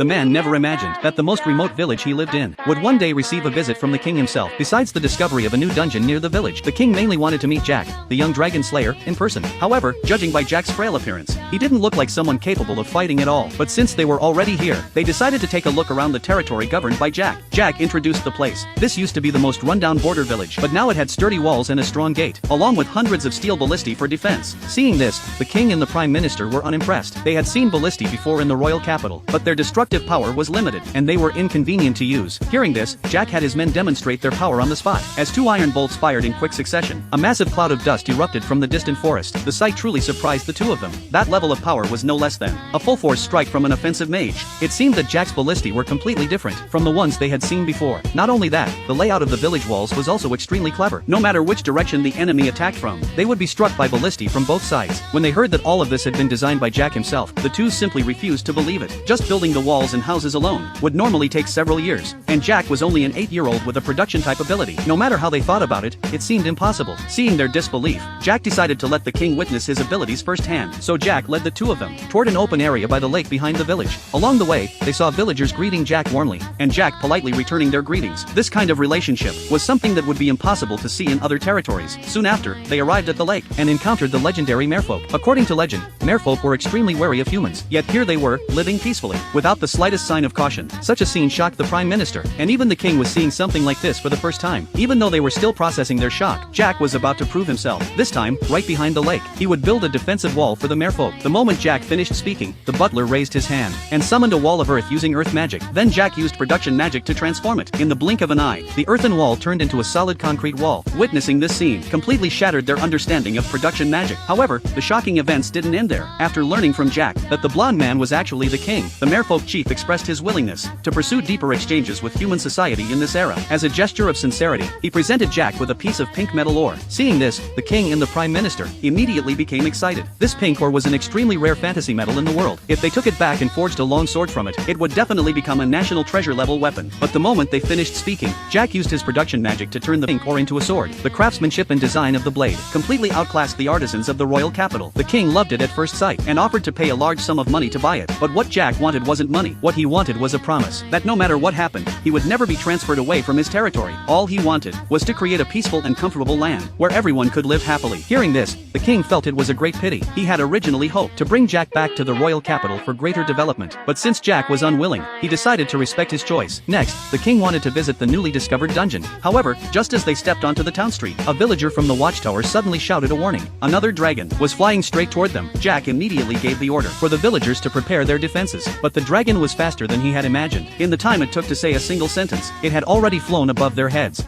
the man never imagined that the most remote village he lived in would one day receive a visit from the king himself. Besides the discovery of a new dungeon near the village, the king mainly wanted to meet Jack, the young dragon slayer, in person. However, judging by Jack's frail appearance, he didn't look like someone capable of fighting at all. But since they were already here, they decided to take a look around the territory governed by Jack. Jack introduced the place. This used to be the most rundown border village, but now it had sturdy walls and a strong gate, along with hundreds of steel ballistae for defense. Seeing this, the king and the prime minister were unimpressed. They had seen ballistae before in the royal capital, but their destructive power was limited, and they were inconvenient to use. Hearing this, Jack had his men demonstrate their power on the spot. As two iron bolts fired in quick succession, a massive cloud of dust erupted from the distant forest. The sight truly surprised the two of them. That level of power was no less than a full-force strike from an offensive mage. It seemed that Jack's ballistae were completely different from the ones they had seen before. Not only that, the layout of the village walls was also extremely clever. No matter which direction the enemy attacked from, they would be struck by ballistae from both sides. When they heard that all of this had been designed by Jack himself, the two simply refused to believe it. Just building the walls and houses alone would normally take several years, and Jack was only an 8-year-old with a production-type ability. No matter how they thought about it, it seemed impossible. Seeing their disbelief, Jack decided to let the king witness his abilities firsthand. So Jack led the two of them toward an open area by the lake behind the village. Along the way, they saw villagers greeting Jack warmly, and Jack politely returning their greetings. This kind of relationship was something that would be impossible to see in other territories. Soon after, they arrived at the lake and encountered the legendary merfolk. According to legend, merfolk were extremely wary of humans, yet here they were, living peacefully, without the slightest sign of caution. Such a scene shocked the prime minister, and even the king was seeing something like this for the first time. Even though they were still processing their shock, Jack was about to prove himself. This time, right behind the lake, he would build a defensive wall for the merfolk. The moment Jack finished speaking, the butler raised his hand and summoned a wall of earth using earth magic. Then Jack used production magic to transform it. In the blink of an eye, the earthen wall turned into a solid concrete wall. Witnessing this scene completely shattered their understanding of production magic. However, the shocking events didn't end there. After learning from Jack that the blonde man was actually the king, the merfolk chief expressed his willingness to pursue deeper exchanges with human society in this era. As a gesture of sincerity, he presented Jack with a piece of pink metal ore. Seeing this, the king and the prime minister immediately became excited. This pink ore was an extremely rare fantasy metal in the world. If they took it back and forged a long sword from it, it would definitely become a national treasure level weapon. But the moment they finished speaking, Jack used his production magic to turn the pink ore into a sword. The craftsmanship and design of the blade completely outclassed the artisans of the royal capital. The king loved it at first sight and offered to pay a large sum of money to buy it. But what Jack wanted wasn't money. What he wanted was a promise that no matter what happened, he would never be transferred away from his territory. All he wanted was to create a peaceful and comfortable land where everyone could live happily. Hearing this, the king felt it was a great pity. He had originally hoped to bring Jack back to the royal capital for greater development, but since Jack was unwilling, he decided to respect his choice. Next, the king wanted to visit the newly discovered dungeon. However, just as they stepped onto the town street, a villager from the watchtower suddenly shouted a warning. Another dragon was flying straight toward them. Jack immediately gave the order for the villagers to prepare their defenses, but the dragon was faster than he had imagined. In the time it took to say a single sentence, it had already flown above their heads.